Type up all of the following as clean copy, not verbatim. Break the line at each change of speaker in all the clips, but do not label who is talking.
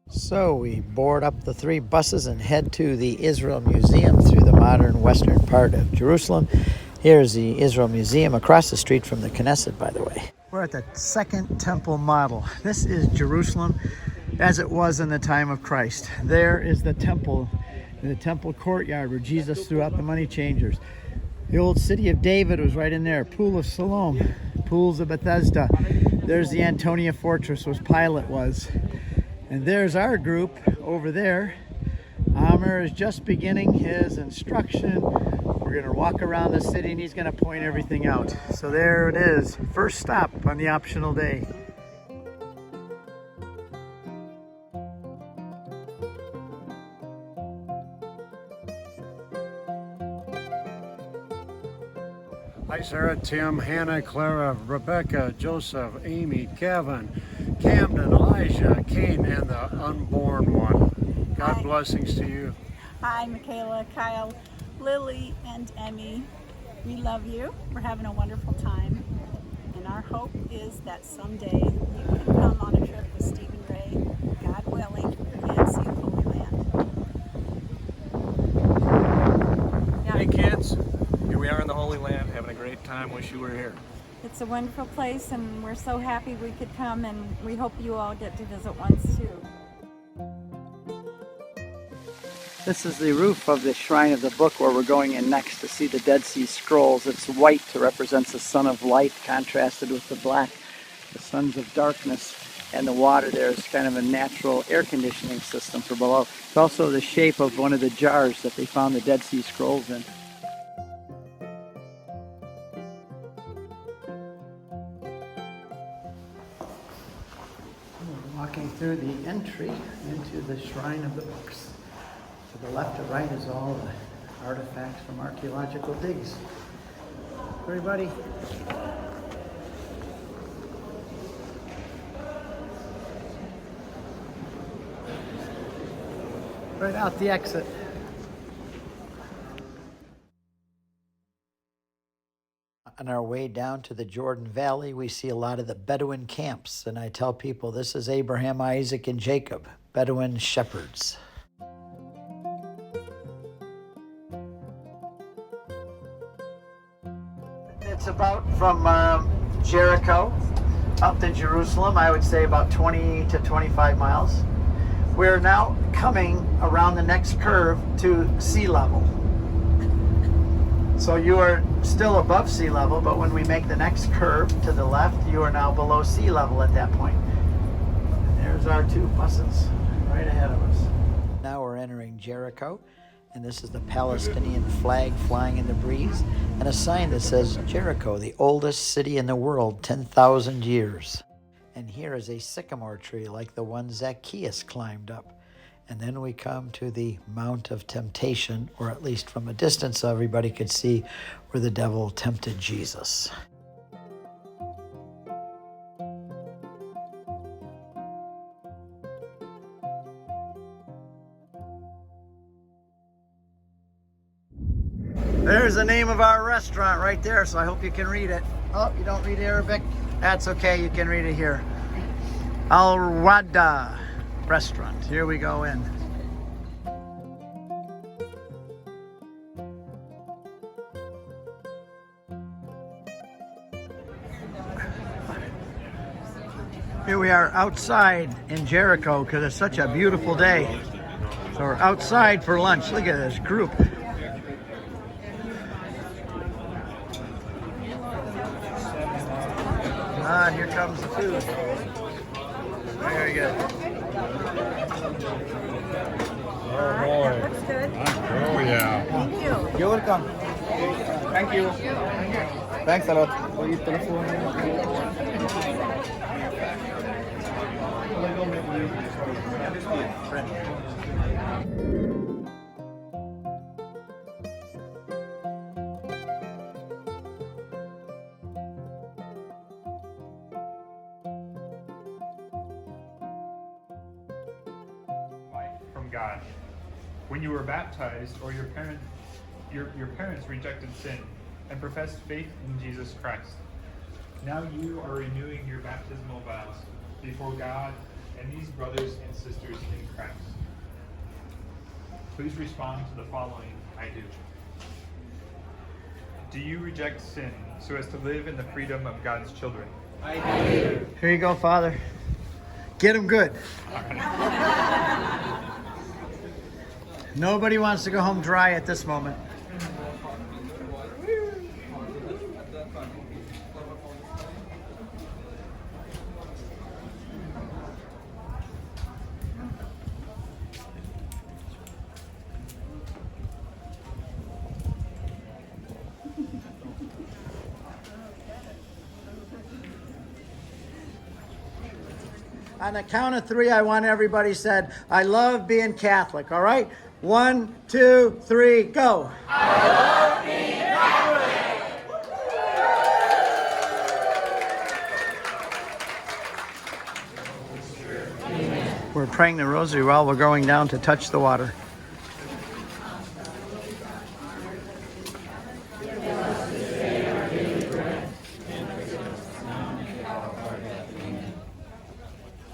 So we board up the 3 buses and head to the Israel Museum through the modern western part of Jerusalem. Here's the Israel Museum across the street from the Knesset, by the way. We're at the Second Temple model. This is Jerusalem as it was in the time of Christ. There is the temple, in the temple courtyard where Jesus threw out the money changers. The old city of David was right in there. Pool of Siloam, pools of Bethesda. There's the Antonia Fortress, where Pilate was. And there's our group over there. Amr is just beginning his instruction. We're going to walk around the city and he's going to point everything out. So there it is. First stop on the optional day.
Hi, Sarah, Tim, Hannah, Clara, Rebecca, Joseph, Amy, Kevin, Camden, Elijah, Kane, and the unborn one. God
Hi.
Blessings to you.
Hi, Michaela, Kyle, Lily, and Emmy. We love you. We're having a wonderful time. And our hope is that someday you can come on a trip with Stephen Ray, God willing, and see the Holy Land.
Hey kids, here we are in the Holy Land, having a great time. Wish you were here.
It's a wonderful place and we're so happy we could come, and we hope you all get to visit once too.
This is the roof of the Shrine of the Book where we're going in next to see the Dead Sea Scrolls. It's white to represent the Son of Light contrasted with the black, the sons of darkness. And the water there is kind of a natural air conditioning system for below. It's also the shape of one of the jars that they found the Dead Sea Scrolls in. We're walking through the entry into the Shrine of the Books. To the left or right is all the artifacts from archaeological digs. Everybody. Right out the exit. On our way down to the Jordan Valley, we see a lot of the Bedouin camps. And I tell people this is Abraham, Isaac, and Jacob, Bedouin shepherds. It's about from Jericho up to Jerusalem, I would say about 20 to 25 miles. We're now coming around the next curve to sea level. So you are still above sea level, but when we make the next curve to the left, you are now below sea level at that point. And there's our 2 buses right ahead of us. Now we're entering Jericho. And this is the Palestinian flag flying in the breeze, and a sign that says Jericho, the oldest city in the world, 10,000 years. And here is a sycamore tree like the one Zacchaeus climbed up. And then we come to the Mount of Temptation, or at least from a distance so everybody could see where the devil tempted Jesus. There's the name of our restaurant right there, so I hope you can read it. Oh, you don't read Arabic? That's okay, you can read it here. Al Rawda Restaurant. Here we go in. Here we are outside in Jericho because it's such a beautiful day. So we're outside for lunch. Look at this group. Ah, here comes the food. Very good.
Oh boy.
Looks good.
Oh yeah.
Thank you.
You're welcome. Thank you. Thanks a lot.
From God. When you were baptized, or your parents rejected sin and professed faith in Jesus Christ. Now you are renewing your baptismal vows before God and these brothers and sisters in Christ. Please respond to the following, I do. Do you reject sin so as to live in the freedom of God's children?
Here you go, Father. Get them good. Nobody wants to go home dry at this moment. On the count of three, I want everybody said, I love being Catholic, all right? 1, 2, 3, go. I love being Catholic. We're praying the rosary while we're going down to touch the water.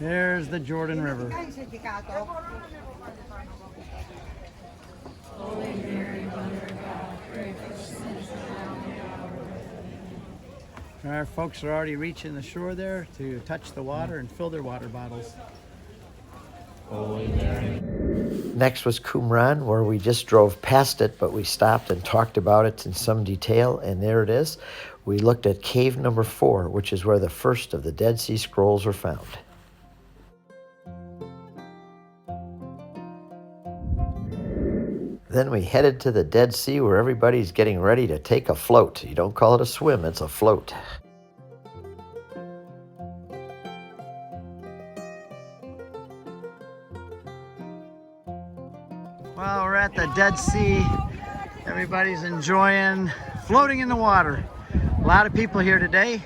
There's the Jordan River. Our folks are already reaching the shore there to touch the water and fill their water bottles. Next was Qumran, where we just drove past it, but we stopped and talked about it in some detail, and there it is. We looked at cave number 4, which is where the first of the Dead Sea Scrolls were found. Then we headed to the Dead Sea, where everybody's getting ready to take a float. You don't call it a swim, it's a float. Well, we're at the Dead Sea. Everybody's enjoying floating in the water. A lot of people here today,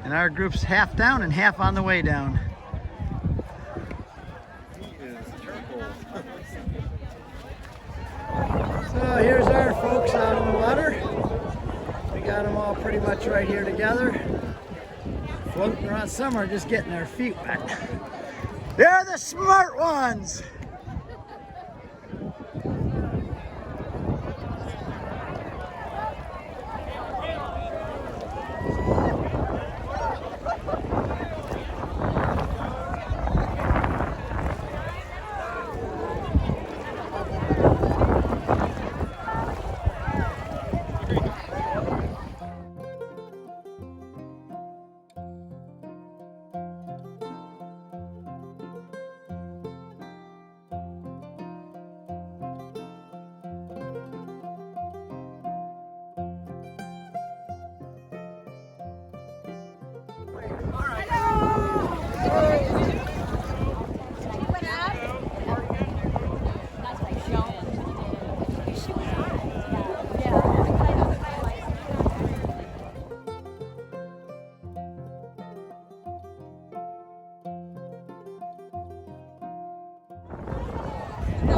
and our group's half down and half on the way down. So here's our folks out in the water. We got them all pretty much right here together. Floating around, some are just getting their feet wet. They're the smart ones!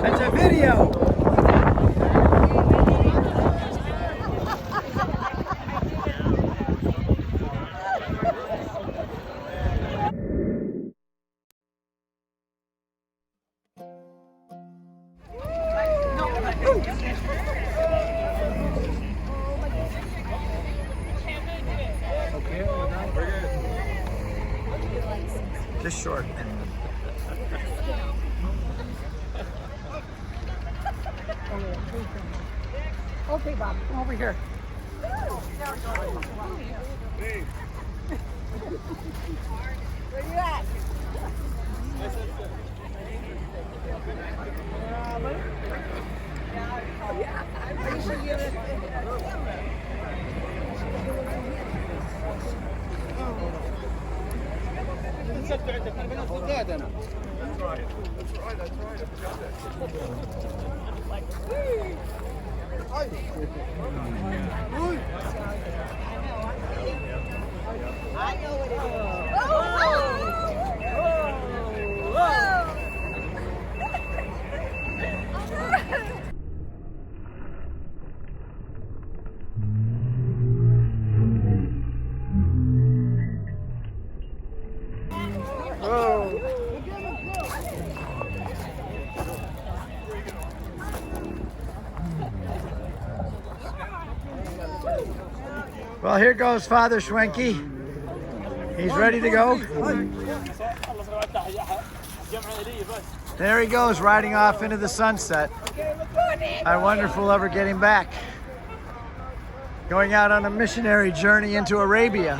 That's a video. Just short.
Okay, Bob, come over here. Where you at? I know what it is.
Well, here goes Father Schwenke. He's ready to go. There he goes, riding off into the sunset. I wonder if we'll ever get him back. Going out on a missionary journey into Arabia.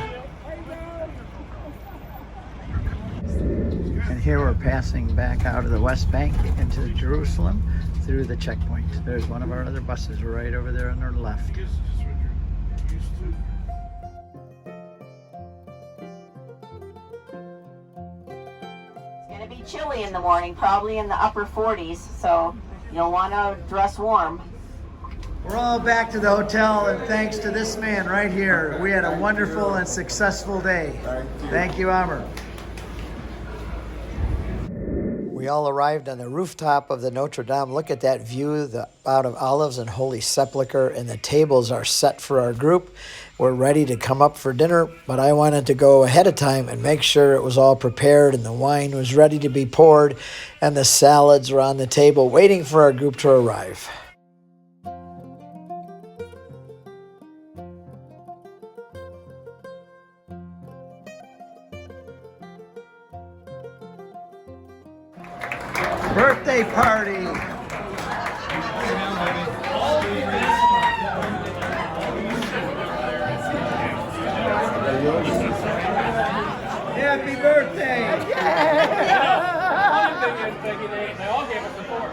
And here we're passing back out of the West Bank into Jerusalem through the checkpoint. There's one of our other buses right over there on our left.
Be chilly in the morning, probably in the upper 40s, so you'll want to dress warm.
We're all back to the hotel, and thanks to this man right here, we had a wonderful and successful day. Thank you, Amr. We all arrived on the rooftop of the Notre Dame. Look at that view, the Mount of Olives and Holy Sepulchre, and the tables are set for our group. We're ready to come up for dinner, but I wanted to go ahead of time and make sure it was all prepared and the wine was ready to be poured and the salads were on the table waiting for our group to arrive. Birthday party! Happy birthday!
They all gave us support.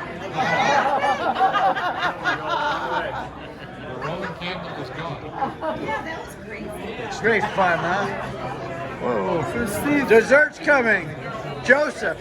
The Roman candle is gone.
Yeah, that was crazy.
It's great fun, huh? Whoa, dessert's coming. Joseph.